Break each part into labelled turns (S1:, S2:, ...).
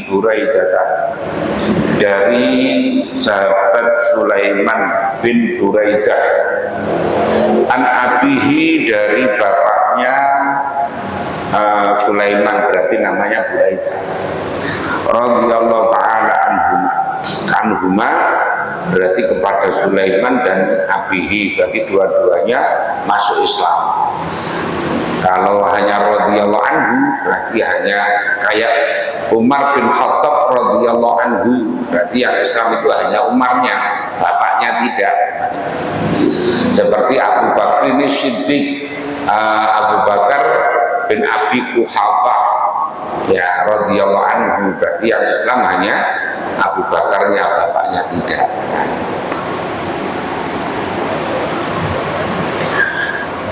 S1: Abi Buraidah, dari sahabat Sulaiman bin Buraidah, an abihi, dari bapaknya Sulaiman, berarti namanya Buraidah, radhiyallahu ta'ala anhuma, berarti kepada Sulaiman dan abihi, berarti dua-duanya masuk Islam. Kalau hanya radhiyallahu anhu berarti hanya kayak Umar bin Khattab radhiyallahu anhu, berarti yang Islam itu hanya Umarnya, bapaknya tidak. Seperti Abu Bakar ini Siddiq, Abu Bakar bin Abi Quhafah, ya radhiyallahu anhu, berarti yang Islam hanya Abu Bakarnya, bapaknya tidak.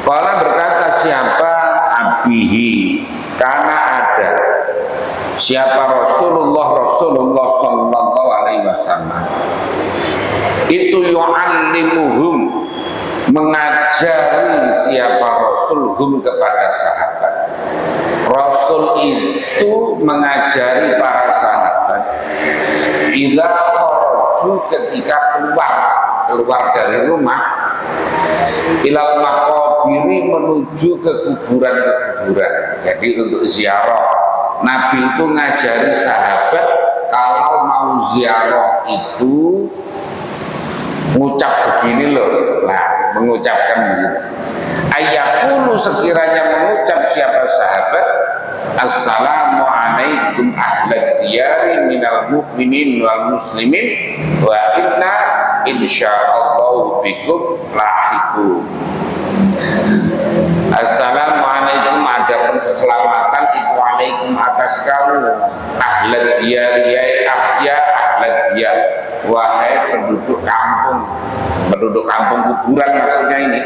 S1: Kala berkata siapa abihi, karena ada siapa Rasulullah sallallahu alaihi wasallam itu yu'allimuhum, mengajari siapa Rasulhum kepada sahabat. Rasul itu mengajari para sahabat bila kharaju, ketika keluar dari rumah, ilal maqabiri, menuju ke kuburan-kuburan. Jadi untuk ziarah, Nabi itu ngajari sahabat kalau mau ziarah itu mengucap begini loh. Nah, mengucapkan begini. Ayakulu, sekiranya mengucap siapa sahabat, assalamu alaikum ahlad diyari minal mu'minin wal muslimin wa inna insyaallahu bikum lahiqun. Assalamualaikum, adapun keselamatan itu alaikum atas kamu, ahlad diyari, ya ahlad diyar, wahai penduduk kampung kuburan maksudnya ini,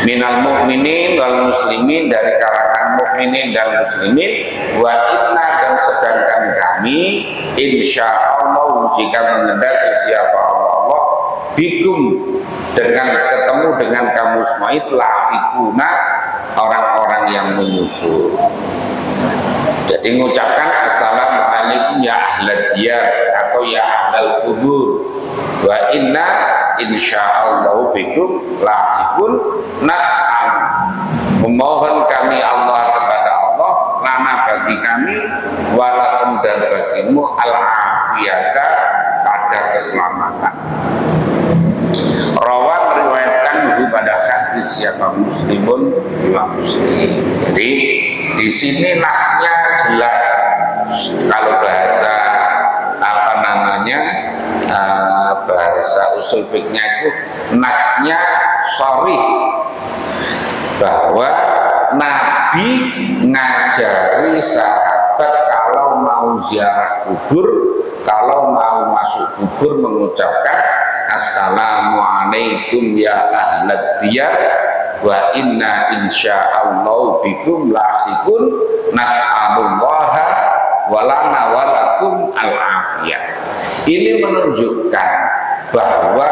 S1: minal mu'minin wal muslimin, dari kalangan mukminin dan muslimin, wa inna, dan sedangkan kami insyaallah, jika mengendaki siapa Allah, bikum, dengan ketemu dengan kamu semua itu lahiquna, orang-orang yang menyusul. Jadi mengucapkan assalamualaikum ya ahlad diyar atau ya ahlal kubur, wa inna insyaallah bikum lahiqun nas'al, memohon kami Allah kepada Allah, lana bagi kami, walakum, dan bagimu, al-afiyata, pada keselamatan. Rawan, meriwayatkan pada hadis siapa Muslimun, Imam Muslim. Jadi di sini nasnya jelas. Kalau bahasa apa namanya, bahasa usul fiknya itu nasnya sharih, bahwa Nabi ngajari sahabat kalau mau ziarah kubur, kalau mau masuk kubur, mengucapkan assalamualaikum ya ahlad diyar, wa inna insyaallah bikum lahiqun nas'alullaha walana walakum al-afiyah. Ini menunjukkan bahwa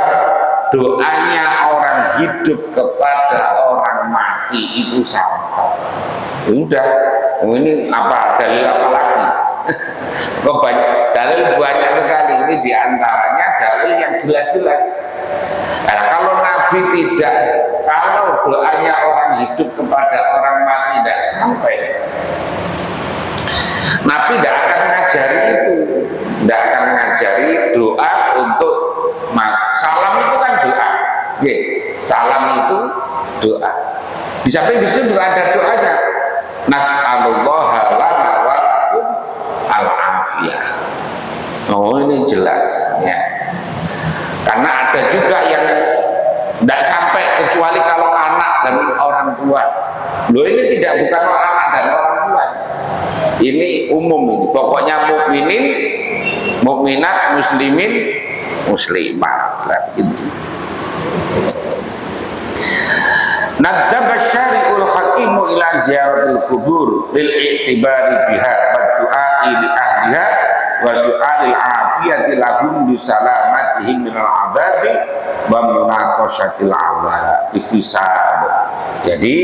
S1: doanya orang hidup kepada orang mati itu sama. Udah, ini apa dalil apa lagi? Dalil banyak sekali, ini diantaranya dalil yang jelas-jelas. Nah, kalau Nabi tidak, kalau doanya orang hidup kepada orang mati tidak sampai, Nabi tidak akan mengajari itu, tidak akan mengajari doa untuk salam itu kan doa, salam itu doa. Di samping itu juga ada doanya, nas'alullaha lana wa lakum al-afiyah. Oh, ini jelas ya. Karena ada juga yang tidak sampai kecuali kalau anak dan orang tua. Loh, ini tidak bukan anak dan orang tua. Ini umum ini. Pokoknya mukminin, mukminat, muslimin, muslimat. Gitu. Nadaba syari'ul hakimu ila ziyaratul kubur lil i'tibari biha wa du'a'i li ahliha wa su'alil afiyati lahum bi salamatihim minal adabi wa munaqashatil hisab. Jadi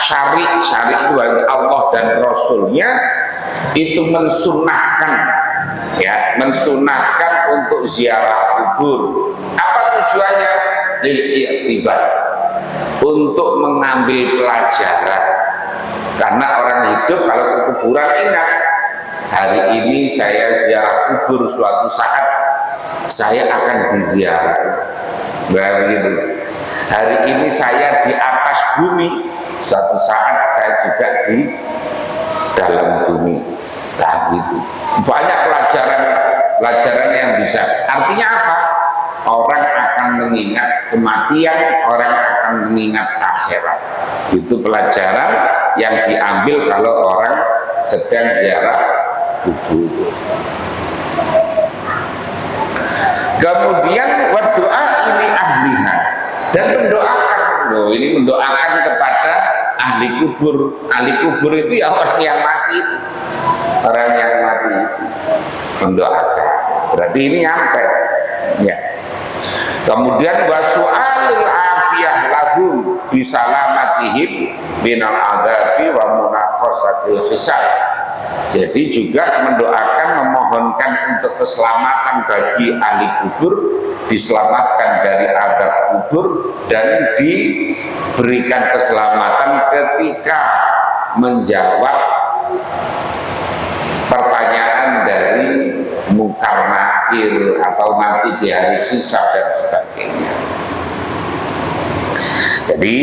S1: syari itu Allah dan Rasulnya itu mensunahkan, ya, mensunahkan untuk ziarah kubur. Apa tujuannya? Lil-i'tibar, untuk mengambil pelajaran. Karena orang hidup kalau ke kuburan ingat, hari ini saya ziarah kubur, suatu saat saya akan diziarah. Begitu. Hari ini saya di atas bumi, suatu saat saya juga di dalam bumi. Nah, gitu. Banyak pelajaran yang bisa. Artinya apa? Orang akan mengingat kematian, orang akan mengingat akhirat. Itu pelajaran yang diambil kalau orang sedang ziarah kubur. Kemudian doa ini ahliha, dan mendoakan. Loh, ini mendoakan kepada ahli kubur. Ahli kubur itu ya orang yang mati, orang yang mati mendoakan. Berarti ini nyampe, ya. Kemudian wasu'alil afiyah lahum bisalamatihim minal adzabi wa munaqasatil hisab. Jadi juga mendoakan, memohonkan untuk keselamatan bagi ahli kubur, diselamatkan dari azab kubur, dan diberikan keselamatan ketika menjawab pertanyaan dari mungkar nakir atau nanti di hari hisab dan sebagainya. Jadi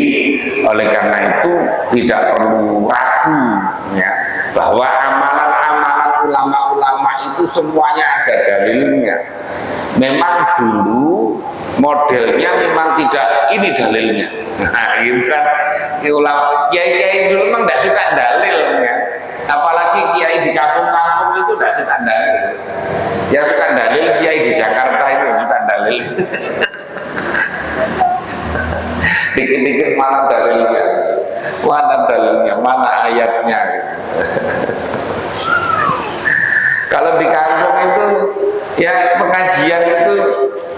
S1: oleh karena itu tidak perlu ragu, ya, bahwa amalan-amalan ulama-ulama itu semuanya ada dalilnya. Memang dulu modelnya memang tidak ini dalilnya. Nah, gitu kan, ulama kiai dulu memang tidak suka dalil, ya. Apalagi kiai di kampung-kampung itu tidak suka dalil. Yang suka dalil kiai di Jakarta itu suka dalil. Dikit-dikit mana dalilnya, mana ayatnya. Kalau di kampung itu ya pengajian itu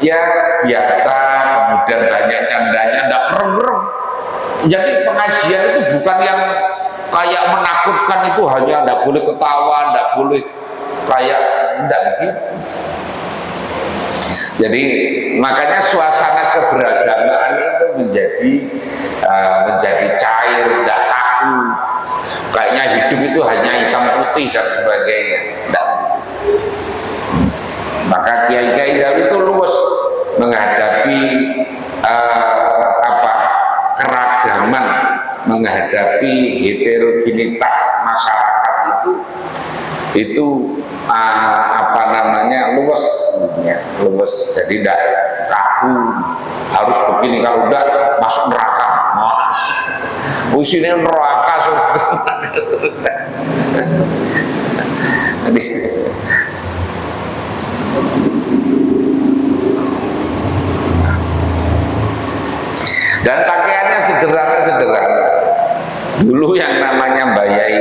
S1: ya biasa, kemudian banyak candanya, tidak serem-serem. Jadi pengajian itu bukan yang kayak menakutkan, itu hanya tidak boleh ketawa, tidak boleh kayak, tidak begitu. Jadi makanya suasana keberagamaan itu menjadi cair, tidak kaku. Kayaknya hidup itu hanya hitam putih dan sebagainya. Tidak. Maka kiai-kiai itu luwes menghadapi keragaman, menghadapi heterogenitas masyarakat itu luwes, ya, luwes. Jadi tidak kaku harus begini, kalau udah masuk neraka. Usinya neraka surga. Dan pakaiannya sederhana-sederhana. Dulu yang namanya Mbak Yai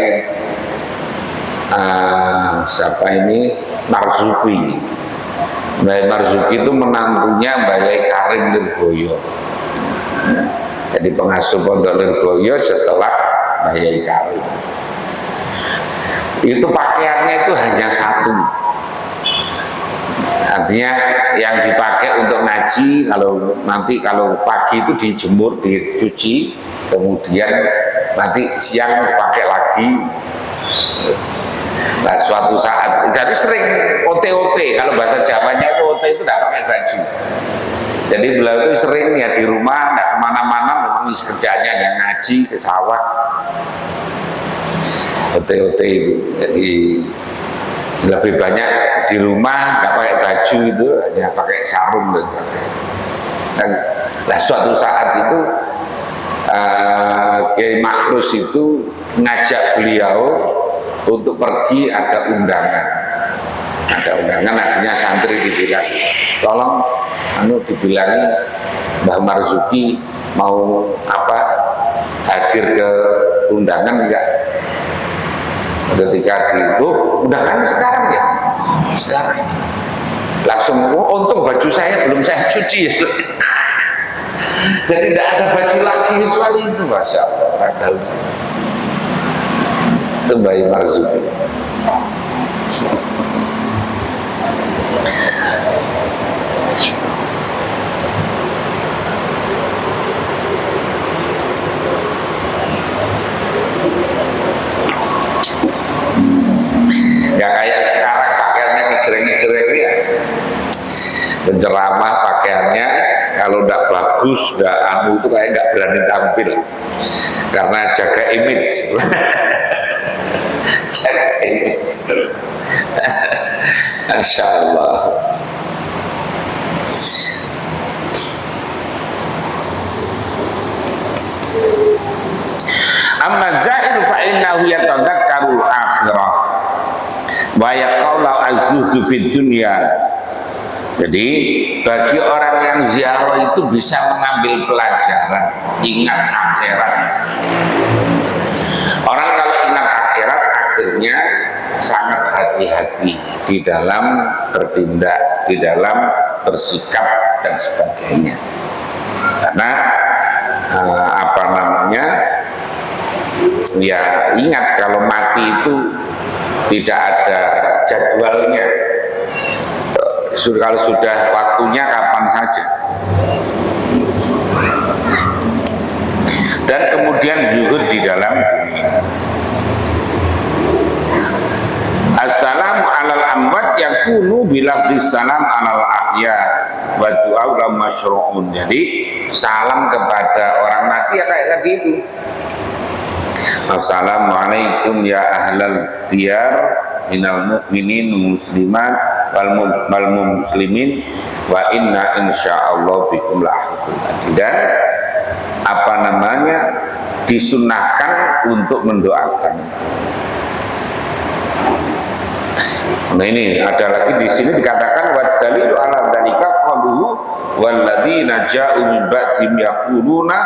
S1: siapa ini, Marzuki. Mbak Yai Marzuki itu menantunya Mbak Yai Karim Lirboyo. Jadi pengasuh Pondok Lirboyo setelah Mbak Yai Karim. Itu pakaiannya itu hanya satu. Artinya yang dipakai untuk ngaji, kalau pagi itu dijemur, dicuci, kemudian nanti siang pakai lagi. Nah, suatu saat, jadi sering OT-OT, kalau bahasa Jawanya itu OT itu tidak pakai baju. Jadi beliau itu sering ya di rumah, tidak kemana-mana, memang kerjanya yang ngaji ke sawah. OT-OT itu, jadi lebih banyak di rumah, nggak pakai baju itu, hanya pakai sarung dan sebagainya. Dan suatu saat itu Kiai Makhrus itu ngajak beliau untuk pergi, ada undangan, akhirnya santri dibilang, tolong dibilangi Mbah Marzuki mau hadir ke undangan enggak. Ketika undangan sekarang ya, sekarang langsung, untung baju saya belum saya cuci ya. Jadi tidak ada baju lagi kecuali itu, Masya Allah. Itu Bayi Marzuki. Ya kayak sekarang pakaiannya ngejreng-ngejreng ya, penceramah pakaiannya kalau tidak bagus, tidak anu itu kayak nggak berani tampil karena jaga image. Jaga image. Masya Allah. Amma za'ir fa innahu yatadzakkarul akhirah wa yaqulu az-zuhdu fid dunya. Jadi bagi orang yang ziarah itu bisa mengambil pelajaran, ingat akhirat. Orang kalau ingat akhirat akhirnya sangat hati-hati di dalam bertindak, di dalam bersikap dan sebagainya. Karena apa namanya? Ya ingat kalau mati itu tidak ada jadwalnya. Kalau sudah waktunya kapan saja. Dan kemudian zuhud di dalam dunia. Assalamu alal amwat yakunu bilafzi salam alal ahya wa du'a masyru'un. Jadi salam kepada orang mati ya kayak tadi itu. Assalamualaikum ya ahlal diyar minal mu'minin muslimat wal muslimin wa inna insyaallah bikum lahiqun. Dan apa namanya disunnahkan untuk mendoakan. Nah ini ada lagi di sini dikatakan wa dalilu ala dzalika qaluhu walladzina ja'u min ba'dihim yaquluna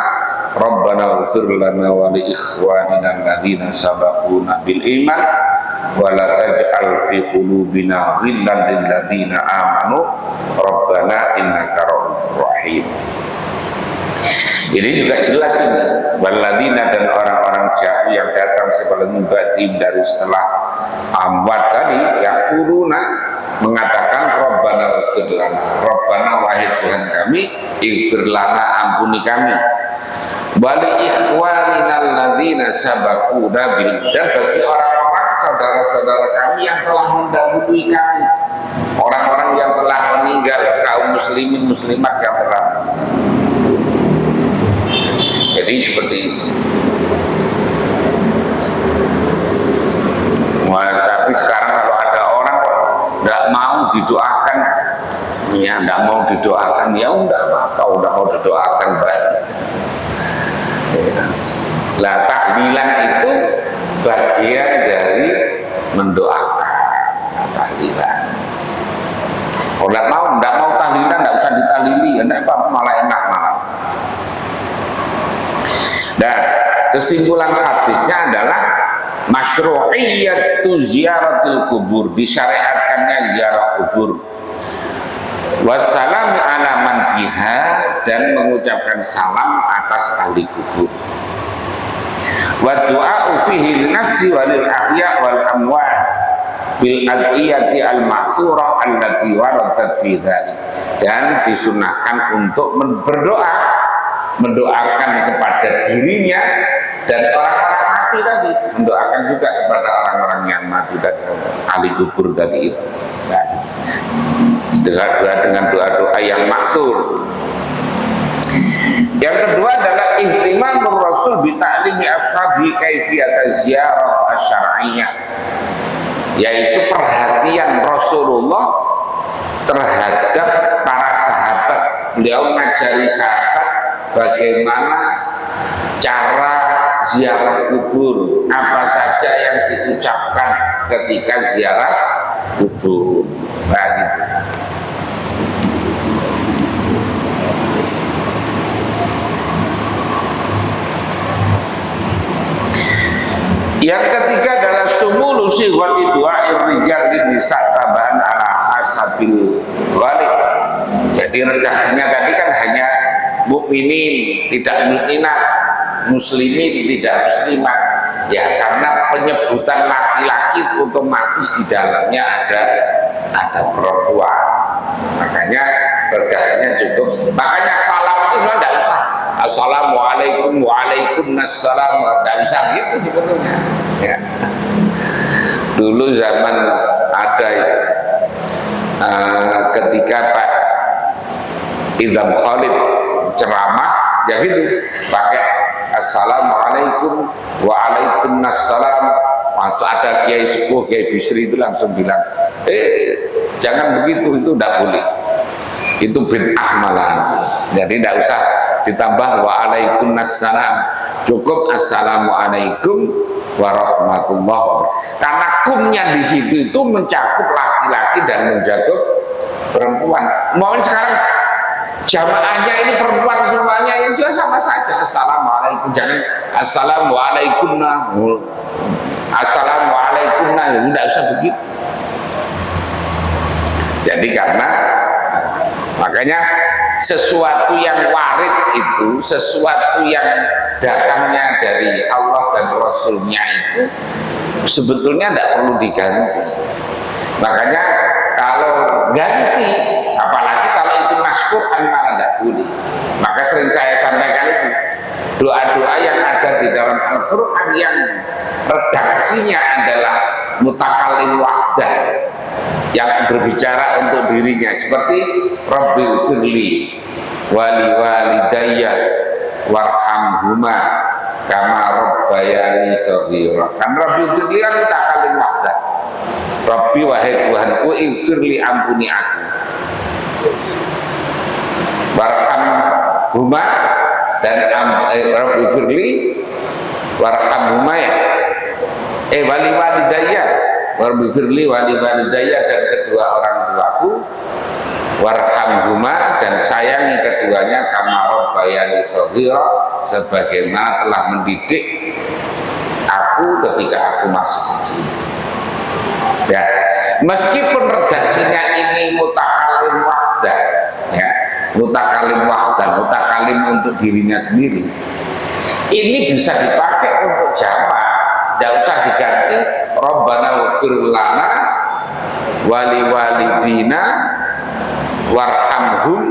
S1: rabbana ighfir lana wa li ikhwanina alladzina sabaquna bil iman wa la taj'al fi qulubina ghillan lil ladzina amanu rabbana innaka ra'ufur rahim. Ini juga jelas ini walladzina dan orang-orang jauh yang datang sebelum ba'dihim dari setelah amwat tadi yaquluna mengatakan rabbana ighfir lana, rabbana wahai Tuhan kami ighfir lana, ampuni kami, wali ikhwanina alladzina sabaquna bil, dan bagi orang-orang saudara-saudara kami yang telah mendahului kami, orang-orang yang telah meninggal, kaum muslimin muslimat yang telah meninggal. Jadi seperti itu. Tapi sekarang kalau ada orang tidak mau didoakan, ya tidak mau didoakan, ya udah apa, udah mau didoakan baik. Ya. Lah tahlilan itu bagian dari mendoakan tahlilan. Kalau tidak mau tahlilan, tidak usah ditahlili, ya tidak apa, malah enak malah. Dan kesimpulan hadisnya adalah masyru'iyatu ziyaratil kubur, disyariatkannya ziarah kubur, wassalamu ala man fiha, dan mengucapkan salam atas ahli kubur, wa du'a'u fihi li nafsi wa lil ahya wal amwat bil adiyati al ma'thurah allati waradat fi dzalik, dan disunahkan untuk berdoa, mendoakan kepada dirinya dan orang-orang mati tadi, mendoakan juga kepada orang-orang yang mati tadi, ahli kubur tadi itu. Nah, dengan doa-doa yang maksur. Yang kedua adalah ihtimamur Rasul bi ta'limi ashabi kaifiyat ziyarah asy-syar'iyyah, yaitu perhatian Rasulullah terhadap para sahabat. Beliau mengajari sahabat bagaimana cara ziarah kubur, apa saja yang diucapkan ketika ziarah kubur. Nah, gitu. Yang ketiga adalah sumulu sighati du'a'ir rijal nisa taban ala hasabil ghalib. Jadi redaksinya tadi kan hanya mukminin, tidak mukminat, muslimin, tidak muslimat. Ya, karena penyebutan laki-laki otomatis di dalamnya ada perempuan. Makanya redaksinya cukup. Makanya salam itu tidak usah assalamualaikum waalaikumsalam, tidak usah gitu sebetulnya. Ya. Dulu zaman ada ketika Pak Idham Khalid ceramah, ya gitu, pakai assalamualaikum waalaikumsalam. Waktu ada Kiai Sepuh, Kiai Bisri itu langsung bilang, jangan begitu, itu tidak boleh, itu bid'ah malahan. Jadi tidak usah ditambah waalaikumsalam, cukup assalamualaikum warahmatullahi wabarakatuh. Karena kumnya di situ itu mencakup laki-laki dan mencakup perempuan. Mohon sekarang jamaahnya ini perempuan semuanya, yang juga sama saja assalamualaikum, jangan assalamualaikum tidak usah begitu. Jadi karena makanya sesuatu yang warid itu, sesuatu yang datangnya dari Allah dan Rasulnya itu sebetulnya tidak perlu diganti. Makanya kalau ganti, apalagi kalau itu nas Quran, malah tidak boleh. Maka sering saya sampaikan itu, doa-doa yang ada di dalam Al-Quran yang redaksinya adalah mutakallim wahdah, yang berbicara untuk dirinya, seperti Rabbil firli wali walidayya warhamhuma kama rabbayani shaghira. Kan Rabbil firli kan mutakallim wahdah, Rabbi wahai Tuhanku, infirli ampuni aku, warhamhuma dan Rabbi firli warhamhuma ya wali walidayya, Rabbi firli wali walidayya dan kedua orang tuaku, warhamhuma dan sayangi keduanya, kama rabbayani shaghira, sebagaimana telah mendidik aku ketika aku masih kecil. Ya, meskipun redaksinya ini mutakallim wahdah, ya, mutakallim wahdah, mutakallim untuk dirinya sendiri, ini bisa dipakai untuk jamaah, tidak usah diganti Rabbana ighfir lana wali walidina warhamhum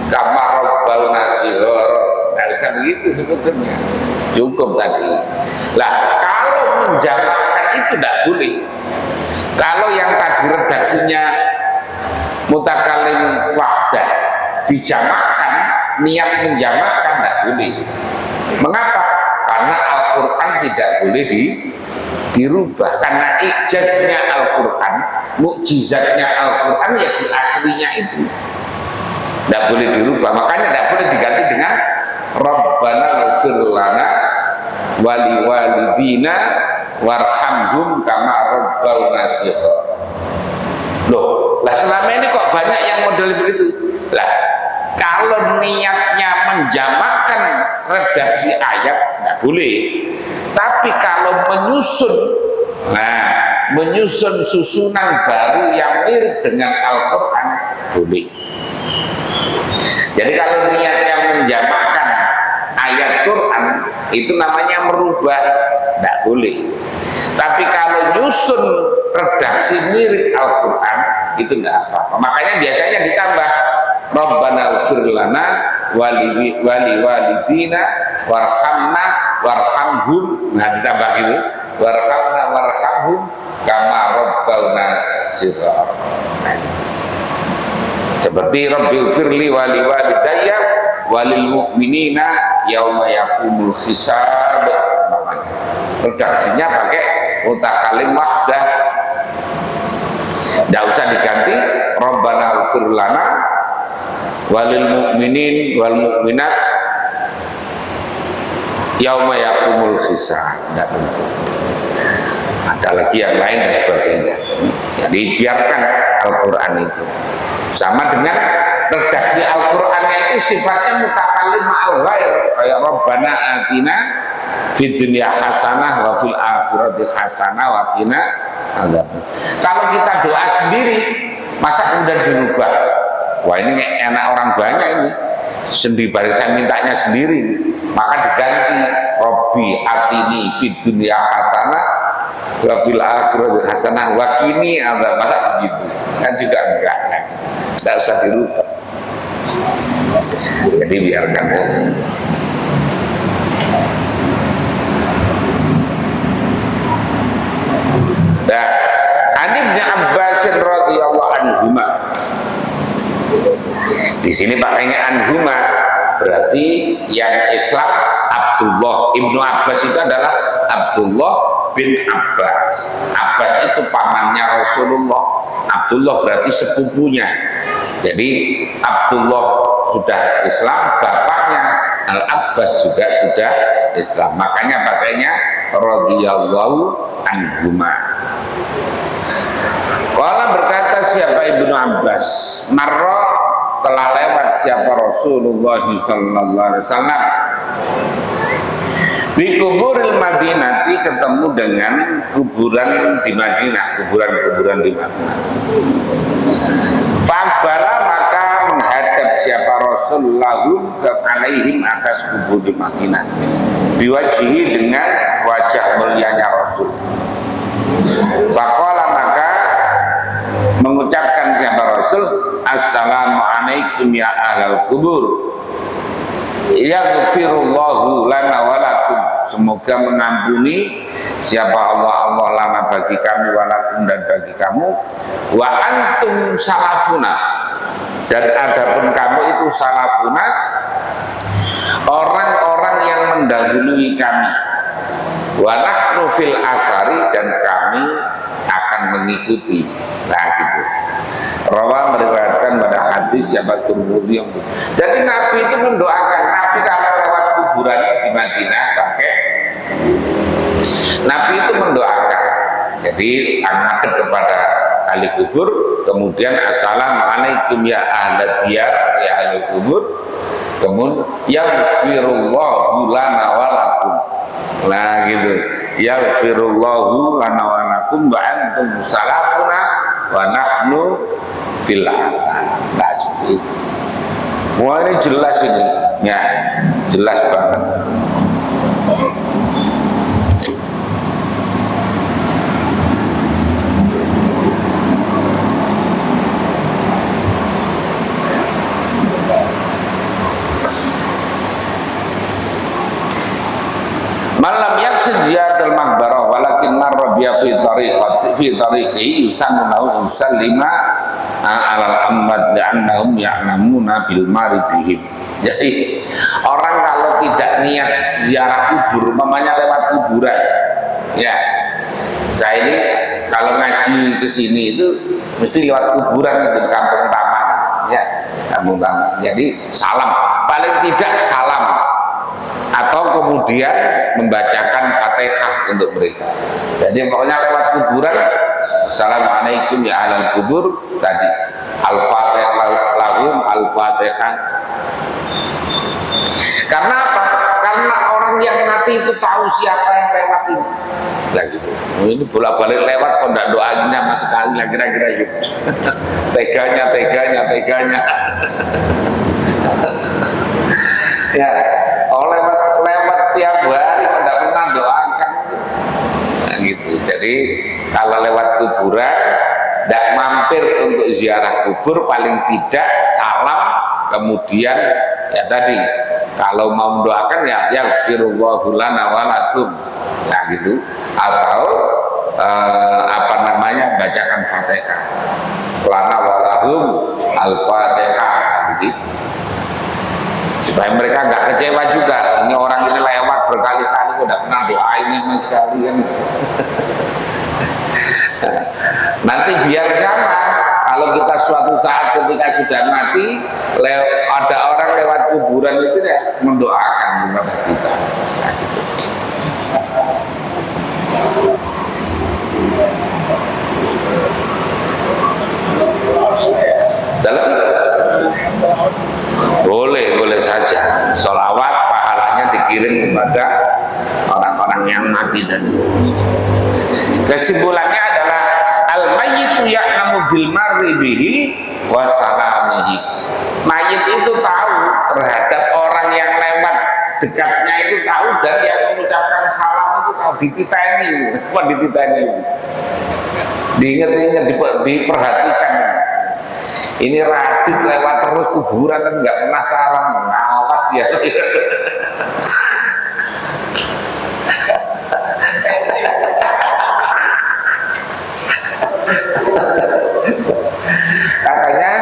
S1: kama rabbauna shighara. Tidak usah begitu sebetulnya, cukup tadi. Lah kalau menjamakkan itu tidak boleh. Kalau yang tadi redaksinya mutakallim wahdah dijamakkan, niat menjamakkan tidak boleh. Mengapa? Karena Al-Quran tidak boleh dirubah. Karena ijaznya Al-Quran, mukjizatnya Al-Quran ya di aslinya itu tidak boleh dirubah. Makanya tidak boleh diganti dengan Rabbana ighfir lana wali walidina warhamhum kama rabbauna shighara. Loh, lah selama ini kok banyak yang model begitu. Lah kalau niatnya menjamakkan redaksi ayat tidak boleh, tapi kalau menyusun susunan baru yang mirip dengan Al-Quran boleh. Jadi kalau niatnya menjamakkan ayat Quran itu namanya merubah, tidak boleh. Tapi kalau nyusun redaksi mirip Al-Quran itu tidak apa-apa. Makanya biasanya ditambah Rabbana ighfir lana wali walidina warhamna warhamhum. Nah ditambah gitu, warhamna warhamhum kama rabbauna shighara. Seperti Rabbi ighfirli wali walidayya walil mu'minina yauma yaqumul hisab. Redaksinya pakai mutakallim wahdah, tidak usah diganti Rabbana ighfir lana walil mu'minin wal mu'minat yauma yaqumul hisab. Ada lagi yang lain dan sebagainya. Jadi biarkan Al-Quran itu sama dengan redaksi Al-Qurannya itu sifatnya mutakallim ma'al ghair, kayak Rabbana atina fid dunya hasanah wa fil akhirati hasanah wa qina adzabannar. Kalau kita doa sendiri masa kemudian dirubah? Wah ini enak orang banyak ini, sendiri barisan mintanya sendiri, maka diganti Robbi atini fid dunya hasanah wa fil akhirati hasanah wa qini adzab, masa begitu kan juga enggak usah dirubah. Jadi biarkan ya. Nah, Ani bin Abbas radhiyallahu anhuma. Di sini pakainya anhuma, berarti yang Islam Abdullah. Ibnu Abbas itu adalah Abdullah bin Abbas. Abbas itu pamannya Rasulullah. Abdullah berarti sepupunya. Jadi Abdullah sudah Islam, bapaknya Al-Abbas juga sudah Islam. Makanya pakainya radhiyallahu anhuma. Qala berkata siapa Ibnu Abbas, marra telah lewat siapa Rasulullah sallallahu alaihi wasallam di kuburil Madinati, ketemu dengan kuburan di Madinah, kuburan-kuburan di Madinah. Fakbara maka menghadap siapa Rasulullah alaihim atas kubur di Madinah, biwajihi dengan wajah mulianya Rasul. Faqala maka mengucapkan siapa Rasul, assalamualaikum ya ahlal kubur, yaghfirullahu lana walakum, semoga mengampuni siapa Allah lana bagi kami, walakum dan bagi kamu, wa antum salafuna, dan adapun kamu itu salafuna, orang-orang yang mendahului kami, wa nahnu fil asari, dan kami akan mengikuti. Nah gitu. Rawa meriwayatkan pada hadis siapa Tirmidzi yang. Jadi Nabi itu mendoakan, Nabi kalau lewat kuburan di Madinah pakai, Nabi itu mendoakan. Jadi anak kepada ahli kubur, kemudian assalamualaikum ya ahli diyar, ya ahli kubur, kemudian yaghfirullahu lana walakum. Nah gitu, yaghfirullahu lana walakum wa antum salafuna wa nahnu fil asar. Nah seperti itu. Wah ini jelas ini, ya jelas banget. Malam yang sejahatul makbarah walakin marra biya fi tariqihi yusannu lahu sallima alal amwat li'annahum ya'lamuna bil mari bihim. Jadi orang kalau tidak niat ziarah kubur, umpamanya lewat kuburan, ya saya ini kalau ngaji ke sini itu mesti lewat kuburan di kampung taman, ya kampung taman. Jadi salam, paling tidak salam, atau kemudian membacakan Fatihah untuk mereka. Jadi pokoknya lewat kuburan, assalamualaikum ya ahlal kubur, tadi al-fatihah lahum, al-fatihah. Karena apa? Karena orang yang mati itu tahu siapa yang lewat ini. Nah gitu. Ini bolak-balik lewat kok tidak doain sama sekali lah, kira-kira gitu. teganya. Ya, lewat tiap hari kok tidak pernah doakan. Nah gitu. Jadi kalau lewat kuburan tidak mampir untuk ziarah kubur, paling tidak salam, kemudian ya tadi kalau mau mendoakan ya yaghfirullahu lana walakum, nah gitu, atau apa namanya, bacakan Fatihah, lana walahum al-Fatihah, gitu. Supaya mereka nggak kecewa juga, ini orang ini lewat berkali-kali kok tidak pernah doain sama sekali kan. Nanti biar sama, kalau kita suatu saat ketika sudah mati, ada orang lewat kuburan itu ya mendoakan kepada kita. Nah, gitu. Dalam boleh saja sholawat pahalanya dikirim kepada orang-orang yang mati tadi. Kesimpulannya adalah al-mayyitu ya'lamu bil marri bihi wa salamihi. Mayit itu tahu terhadap orang yang lewat dekatnya itu tahu, dan yang mengucapkan salam itu kalau dititeni, apa dititeni, diingat-ingat, diperhatikan. Ini Radit lewat terus kuburan kan nggak pernah salam, awas ya. Katanya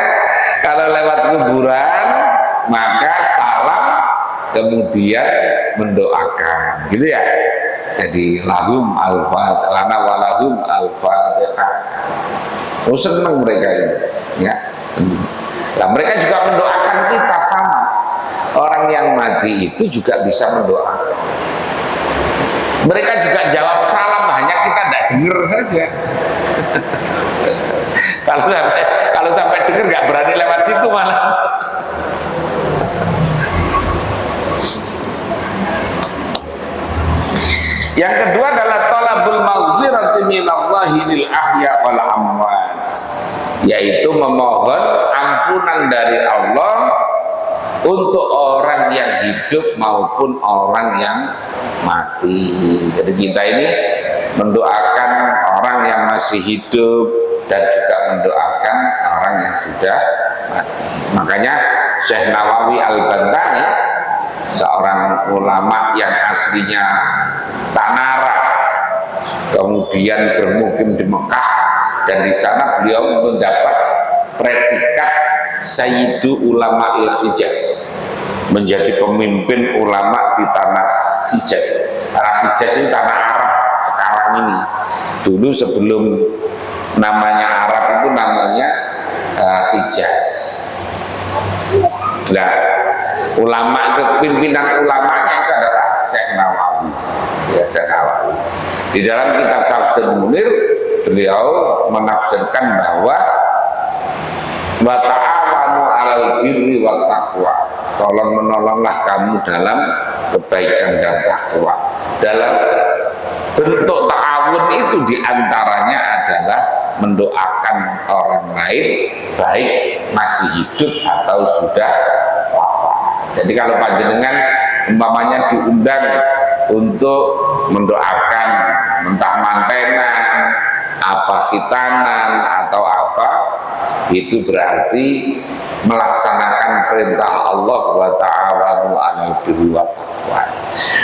S1: kalau lewat kuburan maka salam kemudian mendoakan, gitu ya. Jadi lahum al-fatihah, lana walahum al-fatihah. Oh, senang mereka ini, ya. Nah, mereka juga mendoakan kita sama. Orang yang mati itu juga bisa mendoakan. Mereka juga jawab salam, hanya kita tidak dengar saja. Kalau sampai dengar nggak berani lewat situ malah. Yang kedua adalah talabul maghfirati minallahi lil ahya wal amwat, yaitu memohon ampunan dari Allah untuk orang yang hidup maupun orang yang mati. Jadi kita ini mendoakan orang yang masih hidup dan juga mendoakan orang yang sudah mati. Makanya Syekh Nawawi Al-Bantani, seorang ulama yang aslinya Tanara, kemudian bermukim di Mekah, dan di sana beliau mendapat predikat Sayyidu Ulama Il-Hijaz, menjadi pemimpin ulama di tanah Hijaz. Tanah Hijaz itu tanah Arab sekarang ini. Dulu sebelum namanya Arab itu namanya Hijaz. Nah, pimpinan ulamanya itu adalah Syekh Nawawi, ya, Syekh Nawawi. Di dalam kitab Tafsir Munir, beliau menafsirkan bahwa wa ta'awanu 'alal birri wat taqwa, tolong menolonglah kamu dalam kebaikan dan takwa. Dalam bentuk ta'awun itu diantaranya adalah mendoakan orang lain, baik masih hidup atau sudah wafat. Jadi kalau panjenengan umpamanya diundang untuk mendoakan mentah mantenan, apa khitanan atau apa, itu berarti melaksanakan perintah Allah wa ta'awanu 'alal birri wat taqwa.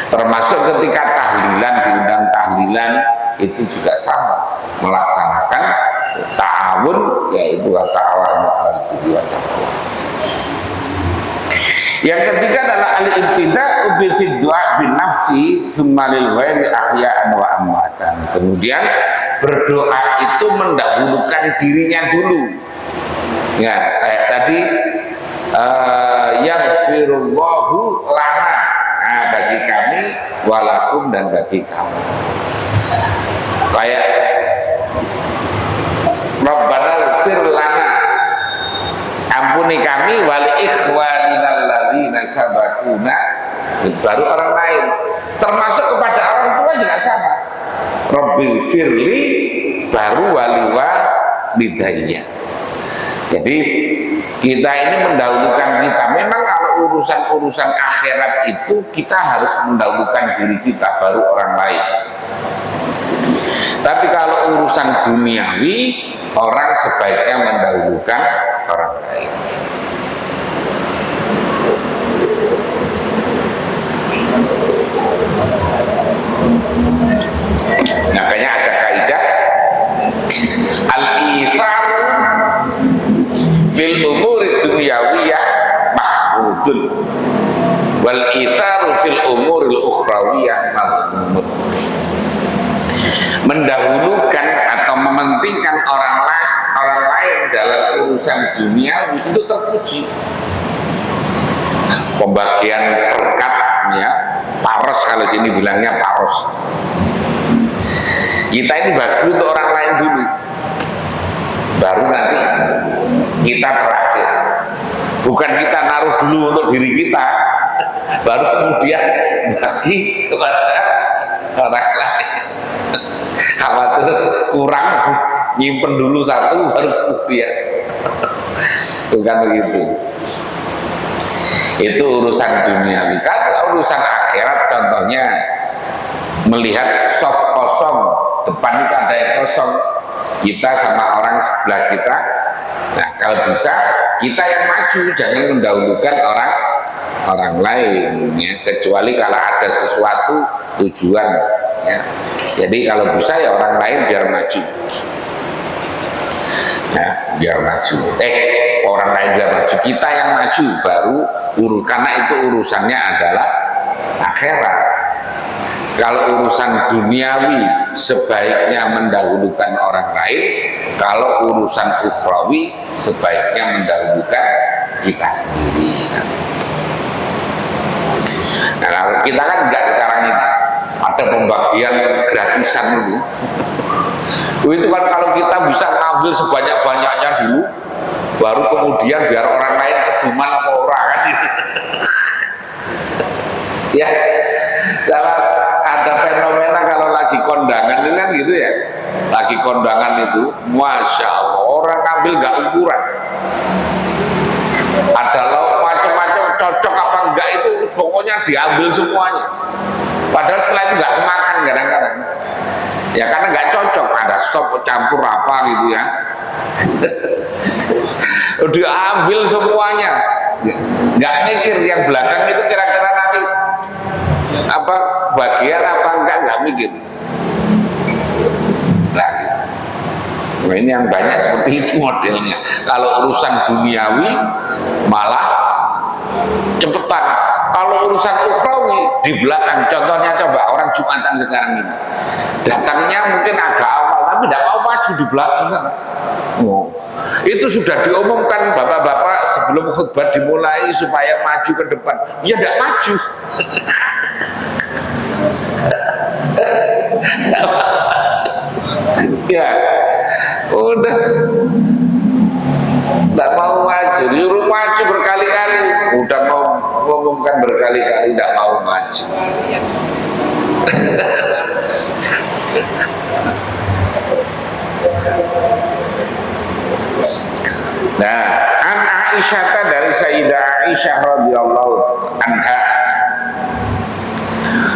S1: Termasuk ketika tahlilan, diundang tahlilan, itu juga sama, melaksanakan ta'awun, yaitu wa ta'awanu 'alal birri wat taqwa. Yang ketiga adalah al-ibtida'u bi du'a bin nafsi tsumma lil ghairi ahya'an wa amwatan. Kemudian berdoa itu mendahulukan dirinya dulu. Ya, kayak tadi yaghfirullahu lana, nah, bagi kami, walakum, dan bagi kamu. Kayak Rabbana ighfir lana, ampuni kami, wal ikhwanina alladzina sabaquna, baru orang lain. Termasuk kepada orang tua juga sama. Rabbil firli, baru waliwa lidayya. Jadi kita ini mendahulukan kita. Memang kalau urusan-urusan akhirat itu kita harus mendahulukan diri kita, baru orang lain. Tapi kalau urusan duniawi, orang sebaiknya mendahulukan orang lain. Makanya ada kaidah al-ithar fil umuri dunyawiyah mahmudun wal itharu fil umuril ukhrawiyah mazmumun. Mendahulukan atau mementingkan orang lain dalam urusan dunia itu terpuji. Pembagian berkat, ya, paros, kalau sini bilangnya paros. Kita ini bagi untuk orang lain dulu, baru nanti kita terakhir. Bukan kita naruh dulu untuk diri kita, baru kemudian bagi kepada orang lain. Khawatir kurang, nyimpen dulu satu baru kemudian. Bukan begitu. Itu urusan duniawi. Kan urusan akhirat contohnya melihat soft kosong, depan itu ada yang kosong, kita sama orang sebelah kita. Nah kalau bisa kita yang maju, jangan mendahulukan orang lain ya, kecuali kalau ada sesuatu tujuan ya. Jadi kalau bisa ya orang lain biar maju ya, biar maju. Orang lain biar maju, kita yang maju baru karena itu urusannya adalah akhirat. Kalau urusan duniawi sebaiknya mendahulukan orang lain, kalau urusan ukhrawi sebaiknya mendahulukan kita sendiri. Nah, kita kan enggak sekarang ini ada pembagian gratisan itu. Itu kan kalau kita bisa ngambil sebanyak-banyaknya dulu, baru kemudian biar orang lain kediman apa orang kan. Ya, kalau ada fenomena kalau lagi kondangan itu kan gitu ya, lagi kondangan itu, masya Allah orang ngambil nggak ukuran. Ada lauk macam-macam, cocok apa enggak itu pokoknya diambil semuanya. Padahal setelah itu nggak kemakan kadang-kadang. Ya karena nggak cocok, ada sop campur apa gitu ya. Diambil semuanya, nggak mikir yang belakang itu kira-kira nanti apa bagian apa enggak, nggak mikir. Nah ini yang banyak seperti itu modelnya. Kalau urusan duniawi malah cepetan, kalau urusan ukhrawi di belakang. Contohnya coba orang Jumatan sekarang ini datangnya mungkin agak awal tapi tidak mau maju di belakang kan. Itu sudah diumumkan bapak-bapak sebelum khutbah dimulai supaya maju ke depan, ya tidak maju. Ya udah tidak mau maju, nyuruh maju berkali-kali, udah mau ngomongkan berkali-kali tidak mau maju. Nah, an Aisyah, dari Sayyidah Aisyah radhiyallahu anha,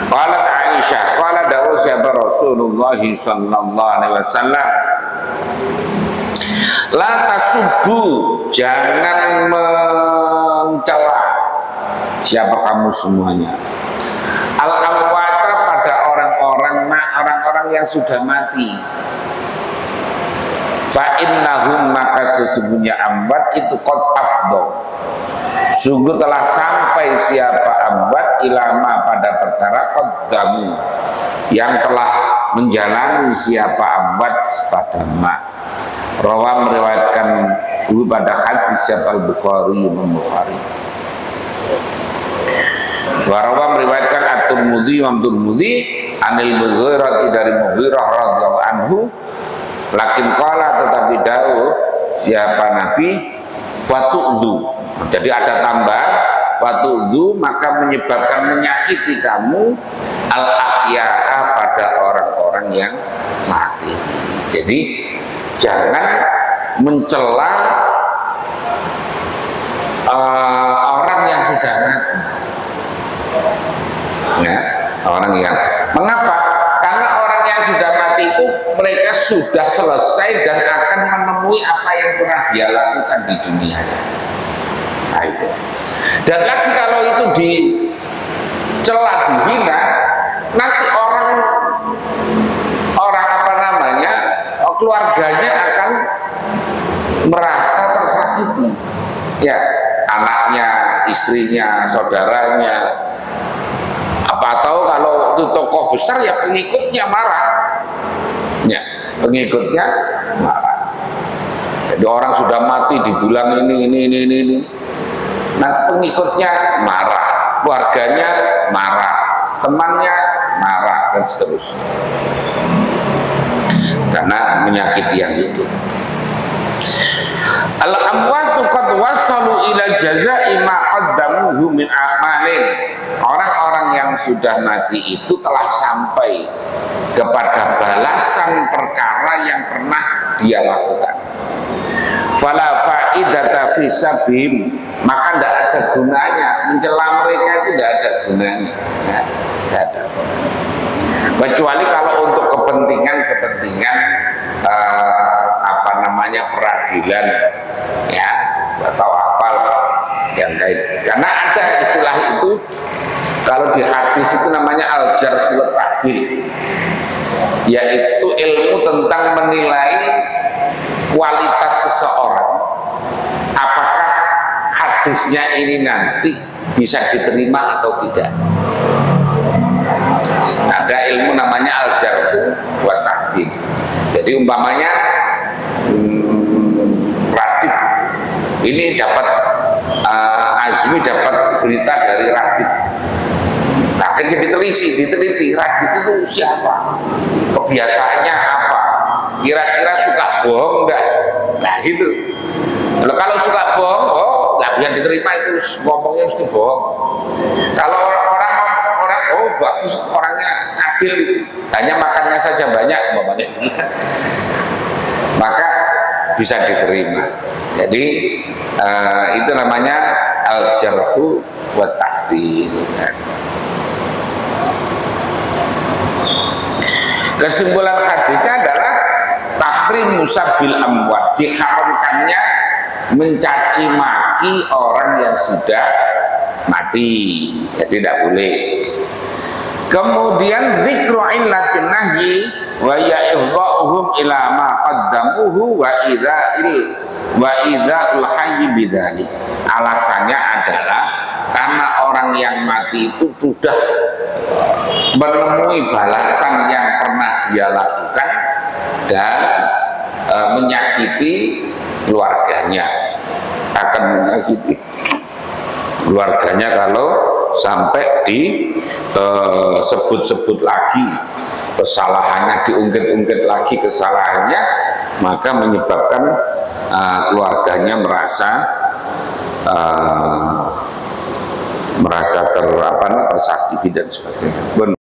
S1: qalat Aisyah, qala dawu siapa Rasulullah sallallahu alaihi wasallam, la tasubbu, jangan mencela siapa kamu semuanya, al-amwata, pada orang-orang yang sudah mati. Fa innahum, maka sesungguhnya amwat itu qad afdal, sungguh telah sampai siapa amwat ilama, pada perkara qaddamu, yang telah menjalani siapa amwat pada ma. Rawa, meriwayatkan dulu pada hadis siapa Al-Bukhari, Imam Bukhari. Warawa meriwayatkan At-Tirmidzi, Imam Tirmidzi, anil Mughirah, dari Mughirah radhiyallahu anhu, lakin qala, tetapi dawuh siapa Nabi, fatu'du, jadi ada tambahan fatu'du, maka menyebabkan menyakiti kamu al-ahya'a, pada orang-orang yang mati. Jadi jangan mencela orang yang sudah mati. Ya, orang yang, mengapa? Karena orang yang sudah mati itu mereka sudah selesai dan akan menemui apa yang pernah dia lakukan di dunia. Nah, itu. Dan lagi kalau itu dicela, dihina, nanti orang apa namanya, keluarganya akan merasa tersakiti. Ya, anaknya, istrinya, saudaranya. Apa tahu kalau itu tokoh besar ya pengikutnya marah. Ya, pengikutnya marah. Jadi orang sudah mati dibilang ini. Nah, pengikutnya marah, keluarganya marah, temannya marah, dan seterusnya. Karena menyakiti yang itu. Al-amwatu qad wasalu ila jazaa'i ma qaddamuhu min a'malin. Orang-orang yang sudah mati itu telah sampai kepada balasan perkara yang pernah dia lakukan. Fala fa'idata fi sabihim, maka tidak ada gunanya, mencela mereka itu tidak ada gunanya, tidak ada. Kecuali kalau untuk kepentingan apa namanya peradilan, ya, atau apalah yang kayak. Karena ada istilah itu kalau di hadis itu namanya al-jarh wa ta'dil, yaitu ilmu tentang menilai kualitas seseorang, apakah hadisnya ini nanti bisa diterima atau tidak. Ada ilmu namanya al-jarh wa ta'dil. Jadi umpamanya Radit ini dapat Azmi dapat berita dari Radit. Nah, akhirnya diteliti Radit itu siapa, kebiasaannya apa, kira-kira suka bohong enggak. Nah gitu. Kalau suka bohong, oh nggak bisa diterima, itu ngomongnya mesti bohong. Kalau orang oh bagus, orangnya adil, hanya makannya saja banyak umpamanya, maka bisa diterima. Jadi itu namanya al-jarhu wa ta'dil. Kesimpulan hadisnya adalah tahrim musabil amwat, diharamkannya mencaci maki orang yang sudah mati, ya tidak boleh. Kemudian zikru illatin nahyi wa ya'idha'uhum ila ma qaddamuhu wa idza'ul hayy bidzalik. Alasannya adalah karena orang yang mati itu sudah menemui balasan yang pernah dia lakukan dan menyakiti keluarganya, akan menyakiti keluarganya kalau sampai disebut-sebut lagi kesalahannya, diungkit-ungkit lagi kesalahannya, maka menyebabkan keluarganya merasa tersakiti dan sebagainya.